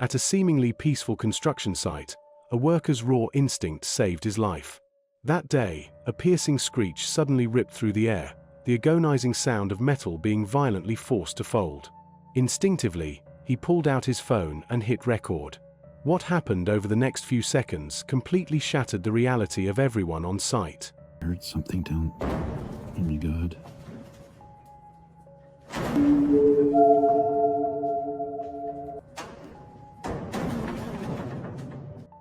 At a seemingly peaceful construction site, a worker's raw instinct saved his life. That day, a piercing screech suddenly ripped through the air, the agonizing sound of metal being violently forced to fold. Instinctively, he pulled out his phone and hit record. What happened over the next few seconds completely shattered the reality of everyone on site. I heard something down. Oh my God.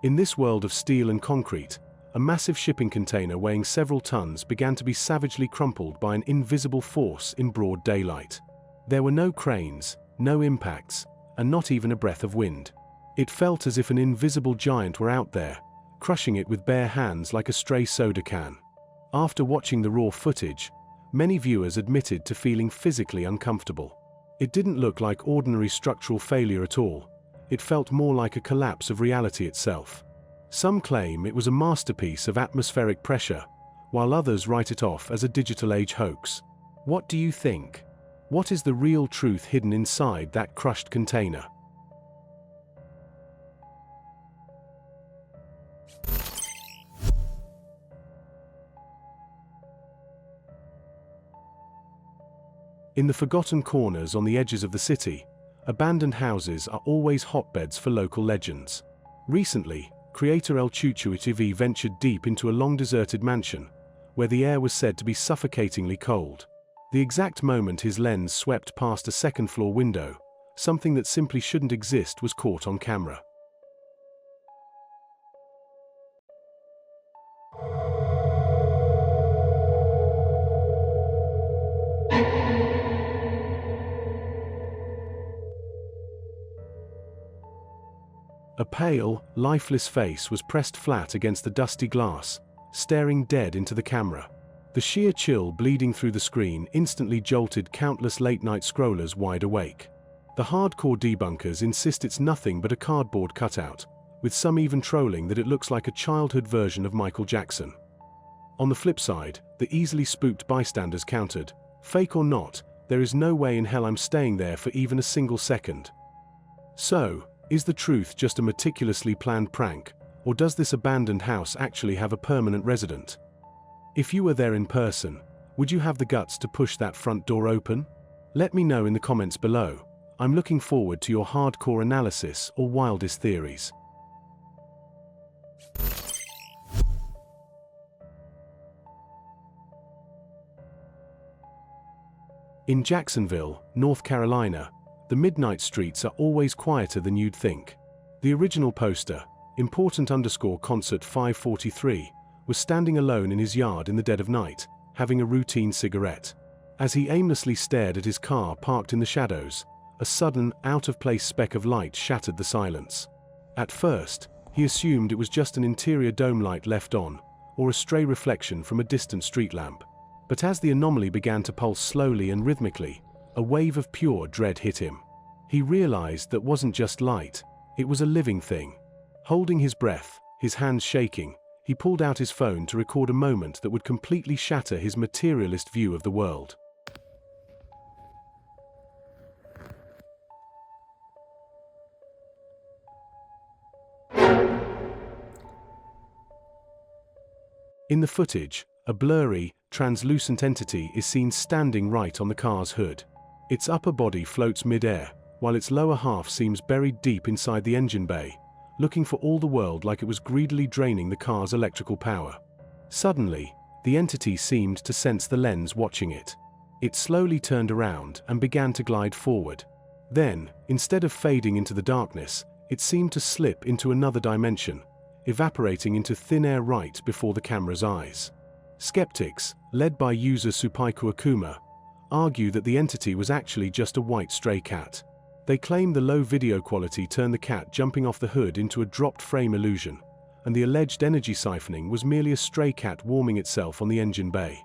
In this world of steel and concrete, a massive shipping container weighing several tons began to be savagely crumpled by an invisible force in broad daylight. There were no cranes, no impacts, and not even a breath of wind. It felt as if an invisible giant were out there, crushing it with bare hands like a stray soda can. After watching the raw footage, many viewers admitted to feeling physically uncomfortable. It didn't look like ordinary structural failure at all. It felt more like a collapse of reality itself. Some claim it was a masterpiece of atmospheric pressure, while others write it off as a digital age hoax. What do you think? What is the real truth hidden inside that crushed container? In the forgotten corners on the edges of the city, abandoned houses are always hotbeds for local legends. Recently, creator El Chuchu TV ventured deep into a long-deserted mansion, where the air was said to be suffocatingly cold. The exact moment his lens swept past a second-floor window, something that simply shouldn't exist was caught on camera. A pale, lifeless face was pressed flat against the dusty glass, staring dead into the camera. The sheer chill bleeding through the screen instantly jolted countless late-night scrollers wide awake. The hardcore debunkers insist it's nothing but a cardboard cutout, with some even trolling that it looks like a childhood version of Michael Jackson. On the flip side, the easily spooked bystanders countered, "Fake or not, there is no way in hell I'm staying there for even a single second." So, is the truth just a meticulously planned prank, or does this abandoned house actually have a permanent resident? If you were there in person, would you have the guts to push that front door open? Let me know in the comments below. I'm looking forward to your hardcore analysis or wildest theories. In Jacksonville, North Carolina, the midnight streets are always quieter than you'd think. The original poster, Important_Concert 543, was standing alone in his yard in the dead of night, having a routine cigarette. As he aimlessly stared at his car parked in the shadows, a sudden, out-of-place speck of light shattered the silence. At first, he assumed it was just an interior dome light left on, or a stray reflection from a distant street lamp. But as the anomaly began to pulse slowly and rhythmically, a wave of pure dread hit him. He realized that wasn't just light, it was a living thing. Holding his breath, his hands shaking, he pulled out his phone to record a moment that would completely shatter his materialist view of the world. In the footage, a blurry, translucent entity is seen standing right on the car's hood. Its upper body floats mid-air, while its lower half seems buried deep inside the engine bay, looking for all the world like it was greedily draining the car's electrical power. Suddenly, the entity seemed to sense the lens watching it. It slowly turned around and began to glide forward. Then, instead of fading into the darkness, it seemed to slip into another dimension, evaporating into thin air right before the camera's eyes. Skeptics, led by user Supaiku Akuma, argue that the entity was actually just a white stray cat. They claim the low video quality turned the cat jumping off the hood into a dropped frame illusion, and the alleged energy siphoning was merely a stray cat warming itself on the engine bay.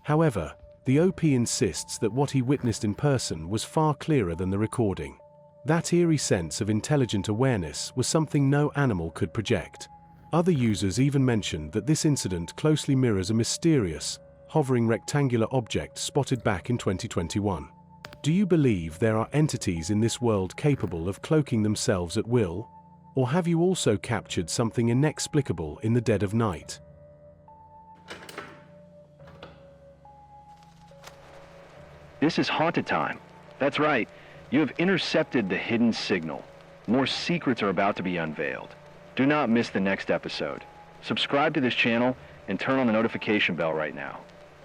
However, the OP insists that what he witnessed in person was far clearer than the recording. That eerie sense of intelligent awareness was something no animal could project. Other users even mentioned that this incident closely mirrors a mysterious, hovering rectangular object spotted back in 2021. Do you believe there are entities in this world capable of cloaking themselves at will? Or have you also captured something inexplicable in the dead of night? This is haunted time. That's right. You have intercepted the hidden signal. More secrets are about to be unveiled. Do not miss the next episode. Subscribe to this channel and turn on the notification bell right now.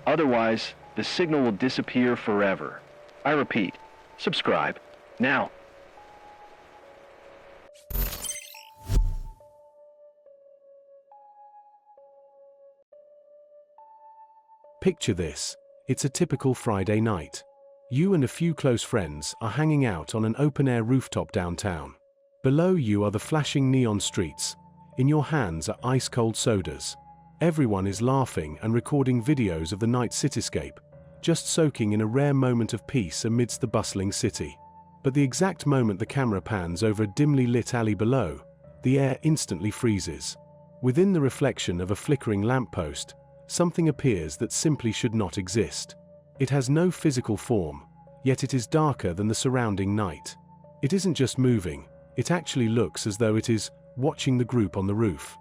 Otherwise, the signal will disappear forever. I repeat, subscribe now. Picture this. It's a typical Friday night. You and a few close friends are hanging out on an open-air rooftop downtown. Below you are the flashing neon streets. In your hands are ice-cold sodas. Everyone is laughing and recording videos of the night cityscape, just soaking in a rare moment of peace amidst the bustling city. But the exact moment the camera pans over a dimly lit alley below, the air instantly freezes. Within the reflection of a flickering lamppost, something appears that simply should not exist. It has no physical form, yet it is darker than the surrounding night. It isn't just moving, it actually looks as though it is watching the group on the roof.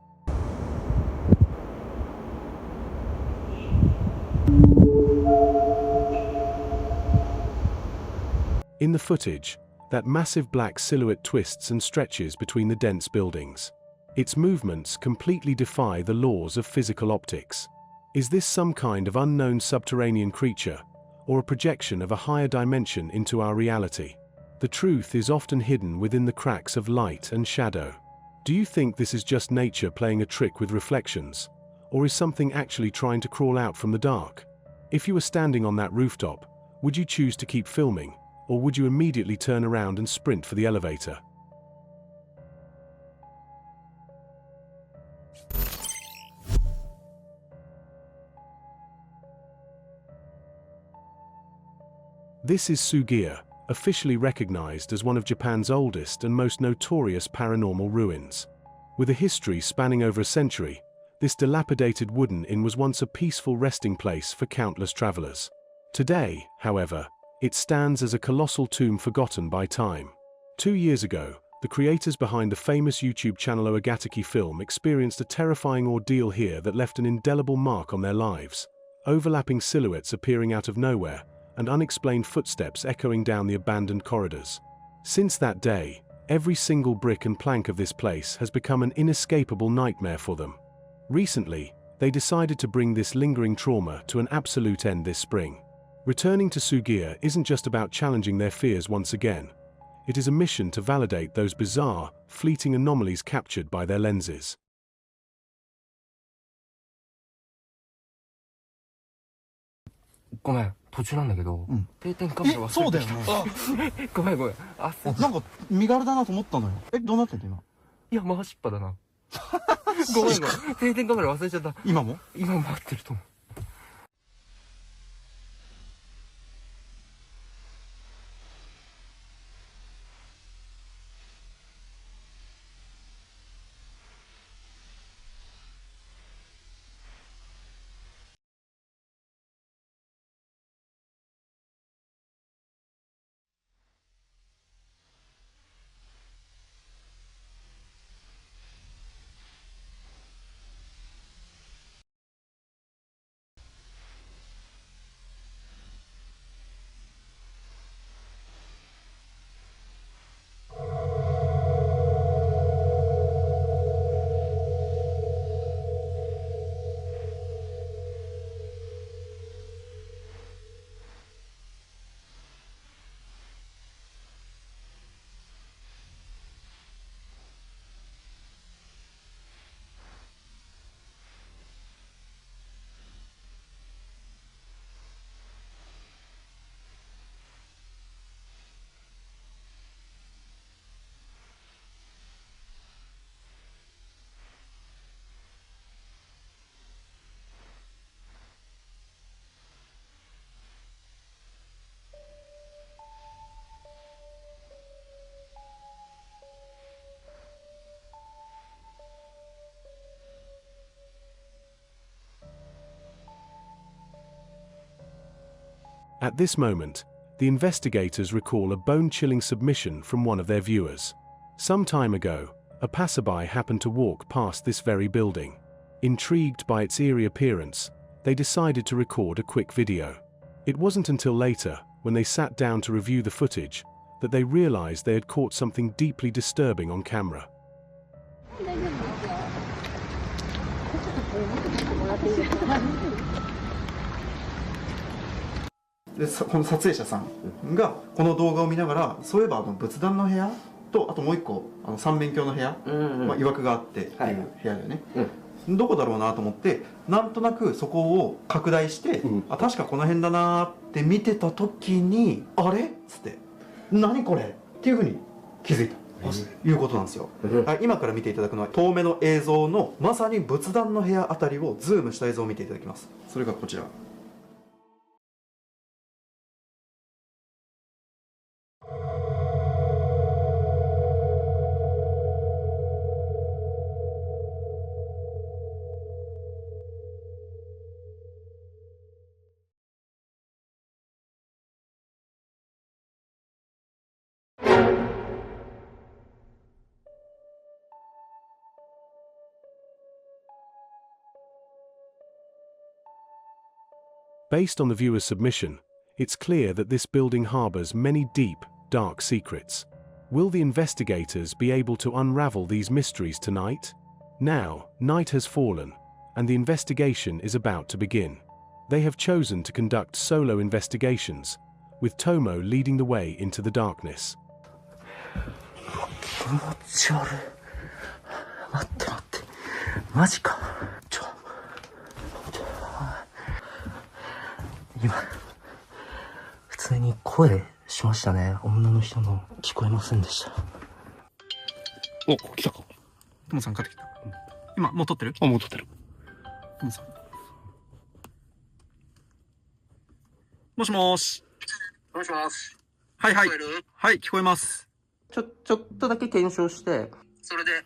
In the footage, that massive black silhouette twists and stretches between the dense buildings. Its movements completely defy the laws of physical optics. Is this some kind of unknown subterranean creature, or a projection of a higher dimension into our reality? The truth is often hidden within the cracks of light and shadow. Do you think this is just nature playing a trick with reflections, or is something actually trying to crawl out from the dark? If you were standing on that rooftop, would you choose to keep filming, or would you immediately turn around and sprint for the elevator? This is Sugiya, officially recognized as one of Japan's oldest and most notorious paranormal ruins. With a history spanning over a century, this dilapidated wooden inn was once a peaceful resting place for countless travelers. Today, however, it stands as a colossal tomb forgotten by time. 2 years ago, the creators behind the famous YouTube channel Ouma Gatoki FILM experienced a terrifying ordeal here that left an indelible mark on their lives. Overlapping silhouettes appearing out of nowhere, and unexplained footsteps echoing down the abandoned corridors. Since that day, every single brick and plank of this place has become an inescapable nightmare for them. Recently, they decided to bring this lingering trauma to an absolute end this spring. Returning to Sugiya isn't just about challenging their fears once again. It is a mission to validate those bizarre, fleeting anomalies captured by their lenses. ごめん、途中なんだけど、定点カメラ忘れてきた。そうだよね。ごめんごめん。あ、なんか身軽だなと思ったのよ。どうなってんの今？いや、回しっぱだな。ごめんごめん。定点カメラ忘れちゃった。今も？今回ってると思う。At this moment, the investigators recall a bone-chilling submission from one of their viewers. Some time ago, a passerby happened to walk past this very building. Intrigued by its eerie appearance, they decided to record a quick video. It wasn't until later, when they sat down to review the footage, that they realized they had caught something deeply disturbing on camera. でこの撮影者さんがこの動画を見ながら、そういえば仏壇の部屋と、あともう一個三面鏡の部屋、まあ、曰くがあってっていう部屋だよね、どこだろうなと思って、なんとなくそこを拡大して、あ、確かこの辺だなって見てた時に、あれっつって「何これ?」っていうふうに気づいたということなんですよ。はい、今から見ていただくのは遠目の映像のまさに仏壇の部屋あたりをズームした映像を見ていただきます。それがこちら。Based on the viewer's submission, it's clear that this building harbors many deep, dark secrets. Will the investigators be able to unravel these mysteries tonight? Now, night has fallen, and the investigation is about to begin. They have chosen to conduct solo investigations, with Tomo leading the way into the darkness. 気持ち悪い。待って待って。マジか。今、普通に声しましたね。女の人の聞こえませんでした。お、来たか。トモさんかかってきた。今、もう撮ってる？あ、もう撮ってる。トモさん。もしもーし。もしもし。はいはい。聞こえる？はい、聞こえます。ちょっとだけ検証して、それで、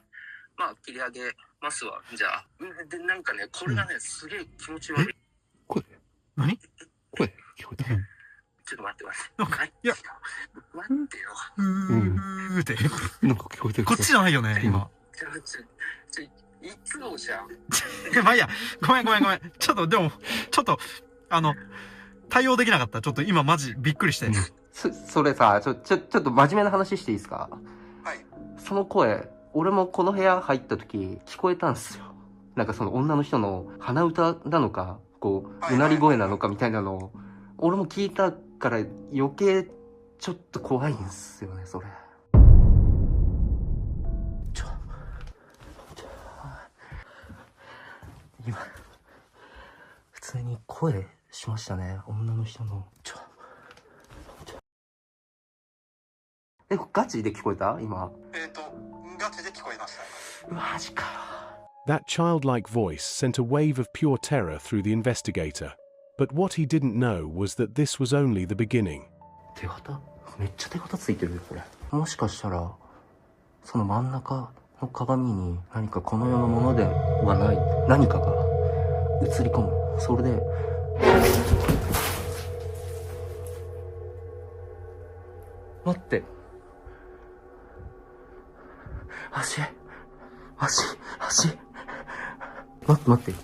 まあ、切り上げますわ。じゃあ。で、なんかね、これがね、すげえ気持ち悪い。声何？声聞こえた。ちょっと待って待って。はい。いや、待ってよ。って。なんか聞こえてる。こっちじゃないよね、今。いつもじゃん。まあいいや、ごめん。ちょっと、でも、ちょっと、対応できなかった。ちょっと今マジびっくりして。それさ、ちょっと真面目な話していいですか？はい。その声、俺もこの部屋入った時聞こえたんすよ。なんかその女の人の鼻歌なのか、こう、うなり声なのかみたいなのを、俺も聞いたから余計ちょっと怖いんすよね、それ。今、普通に声しましたね、女の人の。ガチで聞こえた？今。ガチで聞こえました。マジか。That childlike voice sent a wave of pure terror through the investigator. But what he didn't know was that this was only the beginning. 手形？めっちゃ手形ついてるよ、これ。もしかしたら、その真ん中の鏡に何かこの世のものではない何かが映り込む。それで、待って。足。待って。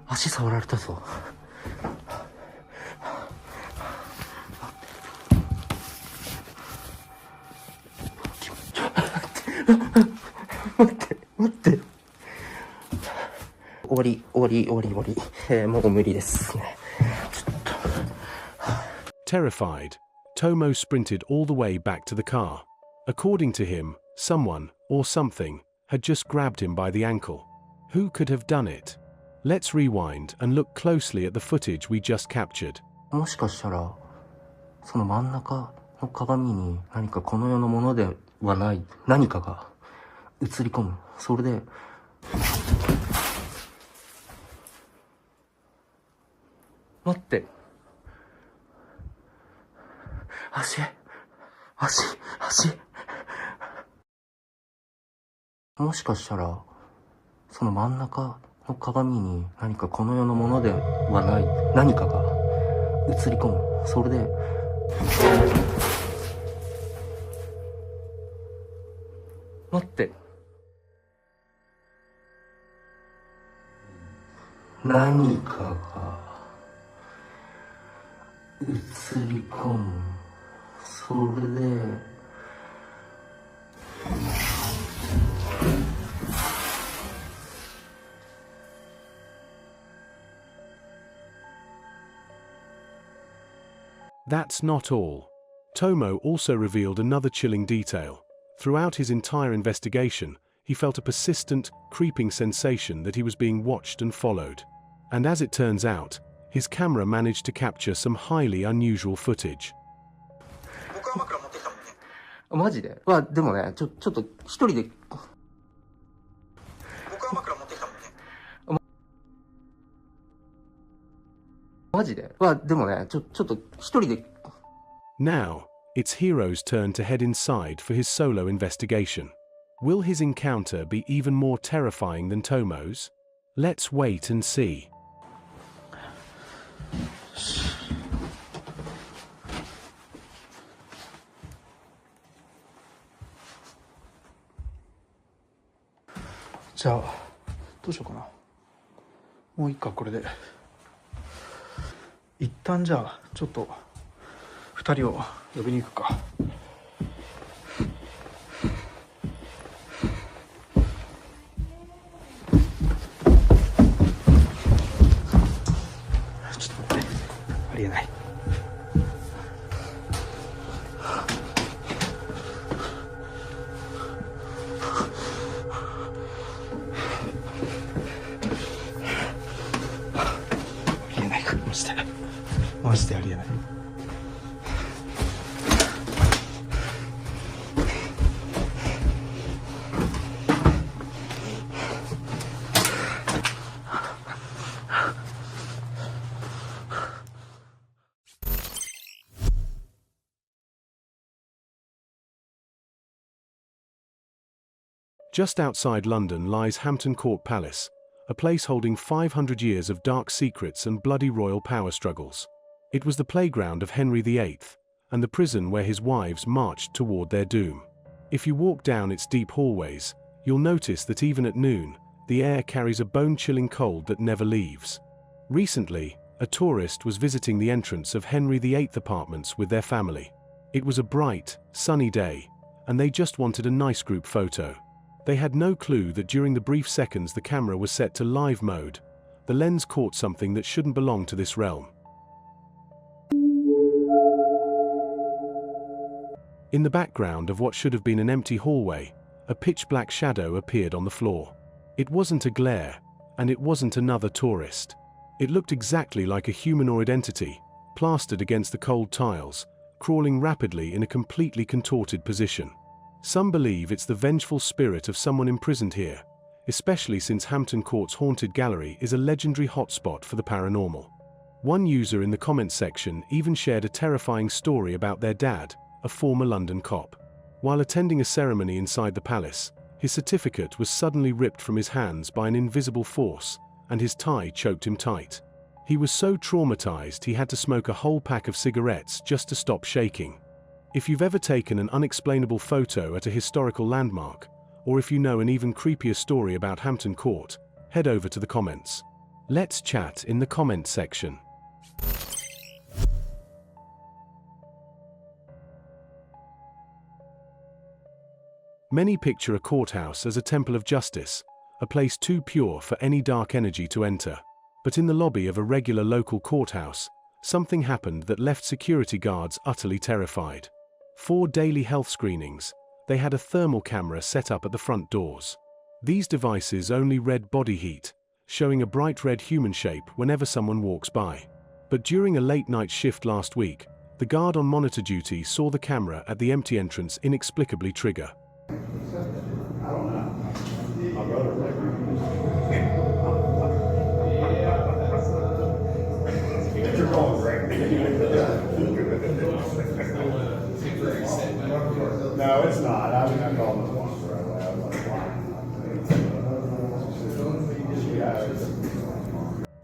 足触られたぞ。待って。終わり。もう無理ですね。Terrified, Tomo sprinted all the way back to the car. According to him, someone, or something, had just grabbed him by the ankle. Who could have done it? Let's rewind and look closely at the footage we just captured. もしかしたら、その真ん中の鏡に何かこの世のものではない何かが映り込む。それで、待って。足。もしかしたら、その真ん中の鏡に何かこの世のものではない何かが映り込む。それで待って、何かが映り込む。それでThat's not all. Tomo also revealed another chilling detail. Throughout his entire investigation, he felt a persistent, creeping sensation that he was being watched and followed. And as it turns out, his camera managed to capture some highly unusual footage. マジででもね、ちょっと一人でマジででもね、ちょっと一人で Now, it's Hero's turn to head inside for his solo investigation. Will his encounter be even more terrifying than Tomo's? Let's wait and see. じゃあどうしようかな。もういいか、これで。一旦じゃあちょっと2人を呼びに行くか。ちょっと待って、ありえない。マジでありえない。Just outside London lies Hampton Court Palace, a place holding 500 years of dark secrets and bloody royal power struggles. It was the playground of Henry VIII, and the prison where his wives marched toward their doom. If you walk down its deep hallways, you'll notice that even at noon, the air carries a bone-chilling cold that never leaves. Recently, a tourist was visiting the entrance of Henry VIII apartments with their family. It was a bright, sunny day, and they just wanted a nice group photo. They had no clue that during the brief seconds the camera was set to live mode, the lens caught something that shouldn't belong to this realm. In the background of what should have been an empty hallway, a pitch-black shadow appeared on the floor. It wasn't a glare, and it wasn't another tourist. It looked exactly like a humanoid entity, plastered against the cold tiles, crawling rapidly in a completely contorted position. Some believe it's the vengeful spirit of someone imprisoned here, especially since Hampton Court's haunted gallery is a legendary hotspot for the paranormal. One user in the comments section even shared a terrifying story about their dad, a former London cop. While attending a ceremony inside the palace, his certificate was suddenly ripped from his hands by an invisible force, and his tie choked him tight. He was so traumatized he had to smoke a whole pack of cigarettes just to stop shaking. If you've ever taken an unexplainable photo at a historical landmark, or if you know an even creepier story about Hampton Court, head over to the comments. Let's chat in the comments section. Many picture a courthouse as a temple of justice, a place too pure for any dark energy to enter. But in the lobby of a regular local courthouse, something happened that left security guards utterly terrified. 4 daily health screenings, they had a thermal camera set up at the front doors. These devices only read body heat, showing a bright red human shape whenever someone walks by. But during a late-night shift last week, the guard on monitor duty saw the camera at the empty entrance inexplicably trigger. No, it's not. I called this one right away. I was like, why?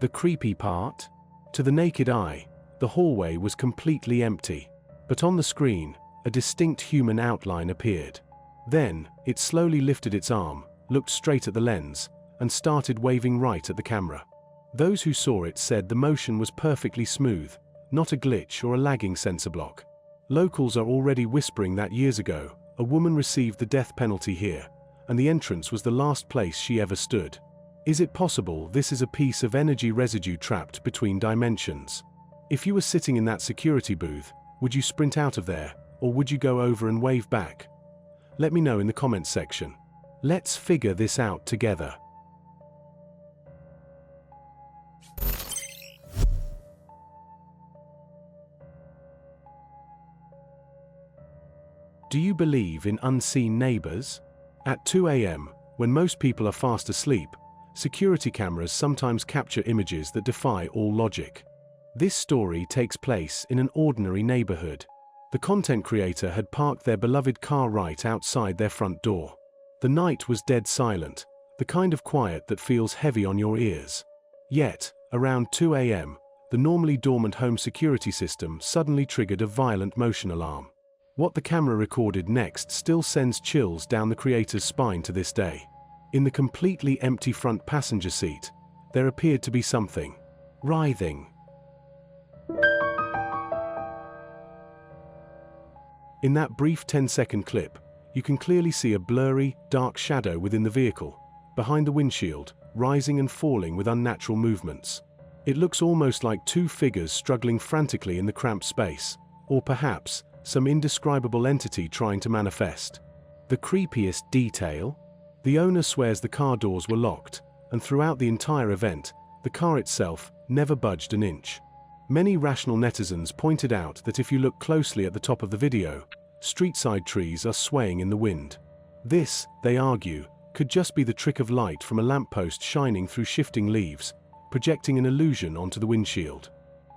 The creepy part? To the naked eye, the hallway was completely empty. But on the screen, a distinct human outline appeared. Then, it slowly lifted its arm, looked straight at the lens, and started waving right at the camera. Those who saw it said the motion was perfectly smooth, not a glitch or a lagging sensor block. Locals are already whispering that years ago, a woman received the death penalty here, and the entrance was the last place she ever stood. Is it possible this is a piece of energy residue trapped between dimensions? If you were sitting in that security booth, would you sprint out of there, or would you go over and wave back? Let me know in the comments section. Let's figure this out together. Do you believe in unseen neighbors? At 2 a.m., when most people are fast asleep, security cameras sometimes capture images that defy all logic. This story takes place in an ordinary neighborhood. The content creator had parked their beloved car right outside their front door. The night was dead silent, the kind of quiet that feels heavy on your ears. Yet, around 2 a.m., the normally dormant home security system suddenly triggered a violent motion alarm. What the camera recorded next still sends chills down the creator's spine to this day. In the completely empty front passenger seat, there appeared to be something writhing. In that brief 10-second clip, you can clearly see a blurry, dark shadow within the vehicle, behind the windshield, rising and falling with unnatural movements. It looks almost like two figures struggling frantically in the cramped space, or perhaps some indescribable entity trying to manifest. The creepiest detail? The owner swears the car doors were locked, and throughout the entire event, the car itself never budged an inch. Many rational netizens pointed out that if you look closely at the top of the video, street-side trees are swaying in the wind. This, they argue, could just be the trick of light from a lamppost shining through shifting leaves, projecting an illusion onto the windshield.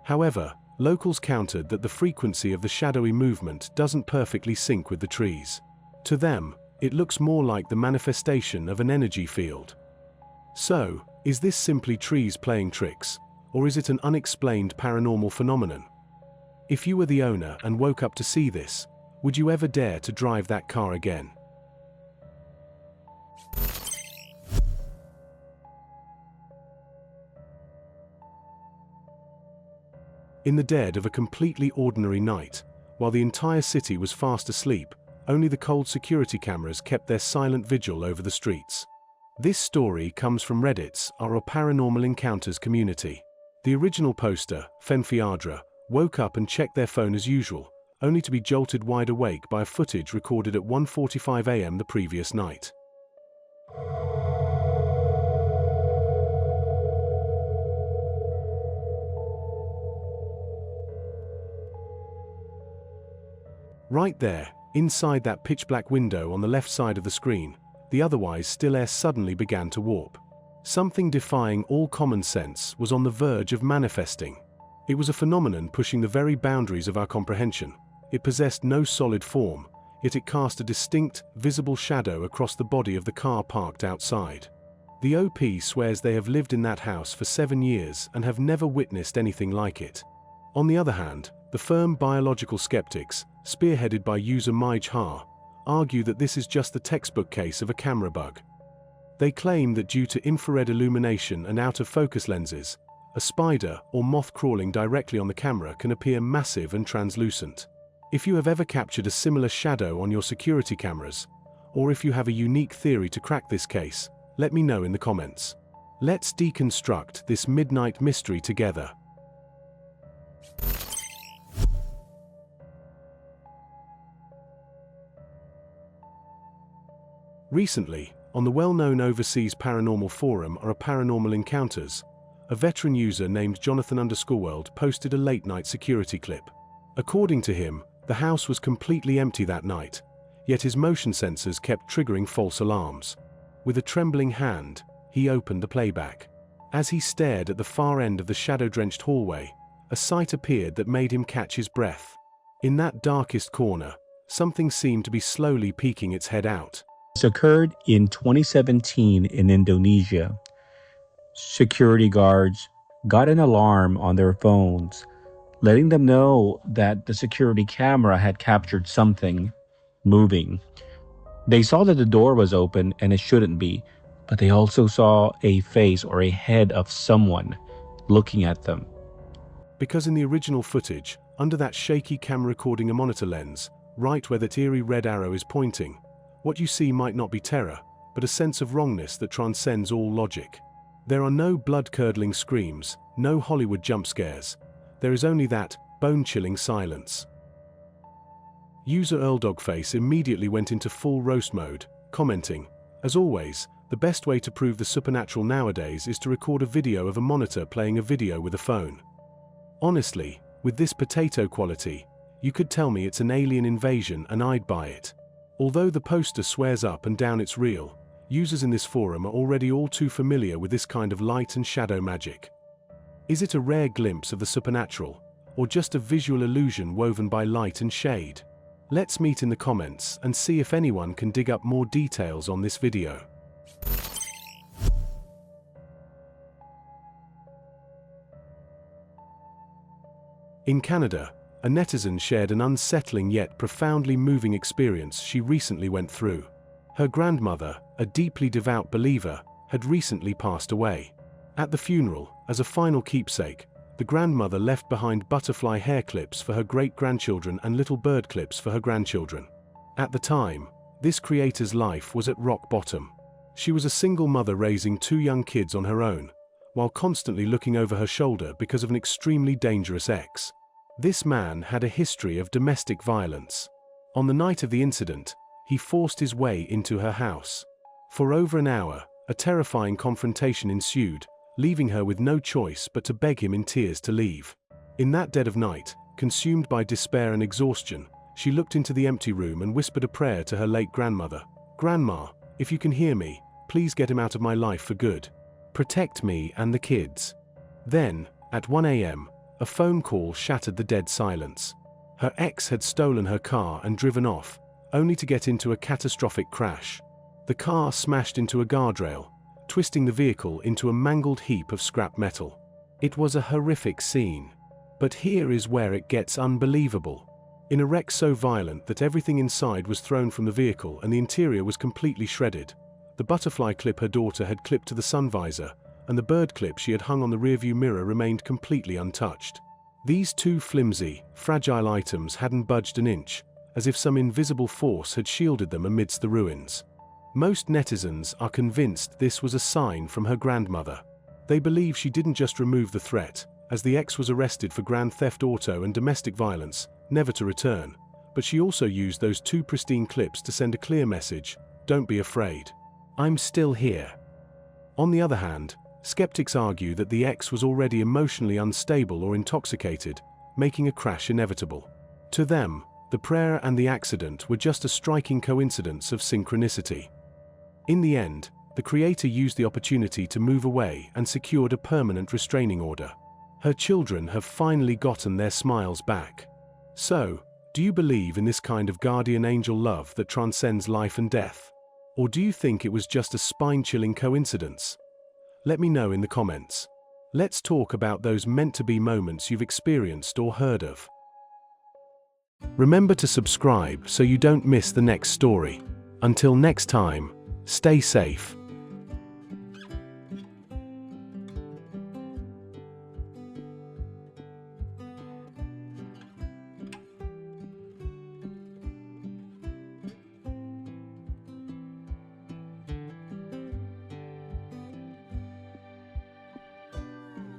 However, locals countered that the frequency of the shadowy movement doesn't perfectly sync with the trees. To them, it looks more like the manifestation of an energy field. So, is this simply trees playing tricks, or is it an unexplained paranormal phenomenon? If you were the owner and woke up to see this, would you ever dare to drive that car again? In the dead of a completely ordinary night, while the entire city was fast asleep, only the cold security cameras kept their silent vigil over the streets. This story comes from Reddit's Our Paranormal Encounters community. The original poster, Fenfiadra, woke up and checked their phone as usual, only to be jolted wide awake by a footage recorded at 1:45 a.m. the previous night. Right there, inside that pitch-black window on the left side of the screen, the otherwise still air suddenly began to warp. Something defying all common sense was on the verge of manifesting. It was a phenomenon pushing the very boundaries of our comprehension. It possessed no solid form, yet it cast a distinct, visible shadow across the body of the car parked outside. The OP swears they have lived in that house for 7 years and have never witnessed anything like it. On the other hand, the firm biological skeptics, spearheaded by user Mij Ha, argue that this is just the textbook case of a camera bug. They claim that due to infrared illumination and out-of-focus lenses, a spider or moth crawling directly on the camera can appear massive and translucent. If you have ever captured a similar shadow on your security cameras, or if you have a unique theory to crack this case, let me know in the comments. Let's deconstruct this midnight mystery together. Recently, on the well-known overseas paranormal forum Our Paranormal Encounters, a veteran user named Jonathan_World posted a late-night security clip. According to him, the house was completely empty that night, yet his motion sensors kept triggering false alarms. With a trembling hand, he opened the playback. As he stared at the far end of the shadow-drenched hallway, a sight appeared that made him catch his breath. In that darkest corner, something seemed to be slowly peeking its head out. This occurred in 2017 in Indonesia. Security guards got an alarm on their phones, letting them know that the security camera had captured something moving. They saw that the door was open and it shouldn't be, but they also saw a face or a head of someone looking at them. Because in the original footage, under that shaky camera recording a monitor lens, right where that eerie red arrow is pointing, what you see might not be terror, but a sense of wrongness that transcends all logic. There are no blood-curdling screams, no Hollywood jump scares. There is only that bone-chilling silence. User EarlDogface immediately went into full roast mode, commenting, "As always, the best way to prove the supernatural nowadays is to record a video of a monitor playing a video with a phone. Honestly, with this potato quality, you could tell me it's an alien invasion and I'd buy it." Although the poster swears up and down it's real, users in this forum are already all too familiar with this kind of light and shadow magic. Is it a rare glimpse of the supernatural, or just a visual illusion woven by light and shade? Let's meet in the comments and see if anyone can dig up more details on this video. In Canada, a netizen shared an unsettling yet profoundly moving experience she recently went through. Her grandmother, a deeply devout believer, had recently passed away. At the funeral, as a final keepsake, the grandmother left behind butterfly hair clips for her great-grandchildren and little bird clips for her grandchildren. At the time, this creator's life was at rock bottom. She was a single mother raising 2 young kids on her own, while constantly looking over her shoulder because of an extremely dangerous ex. This man had a history of domestic violence. On the night of the incident, he forced his way into her house. For over an hour, a terrifying confrontation ensued, leaving her with no choice but to beg him in tears to leave. In that dead of night, consumed by despair and exhaustion, she looked into the empty room and whispered a prayer to her late grandmother. "Grandma, if you can hear me, please get him out of my life for good. Protect me and the kids." Then, at 1 a.m., a phone call shattered the dead silence. Her ex had stolen her car and driven off, only to get into a catastrophic crash. The car smashed into a guardrail, twisting the vehicle into a mangled heap of scrap metal. It was a horrific scene. But here is where it gets unbelievable. In a wreck so violent that everything inside was thrown from the vehicle and the interior was completely shredded, the butterfly clip her daughter had clipped to the sun visor, and the bird clip she had hung on the rearview mirror remained completely untouched. These 2 flimsy, fragile items hadn't budged an inch, as if some invisible force had shielded them amidst the ruins. Most netizens are convinced this was a sign from her grandmother. They believe she didn't just remove the threat, as the ex was arrested for grand theft auto and domestic violence, never to return, but she also used those 2 pristine clips to send a clear message: "Don't be afraid. I'm still here." On the other hand, skeptics argue that the ex was already emotionally unstable or intoxicated, making a crash inevitable. To them, the prayer and the accident were just a striking coincidence of synchronicity. In the end, the creator used the opportunity to move away and secured a permanent restraining order. Her children have finally gotten their smiles back. So, do you believe in this kind of guardian angel love that transcends life and death? Or do you think it was just a spine-chilling coincidence? Let me know in the comments. Let's talk about those meant-to-be moments you've experienced or heard of. Remember to subscribe so you don't miss the next story. Until next time, stay safe.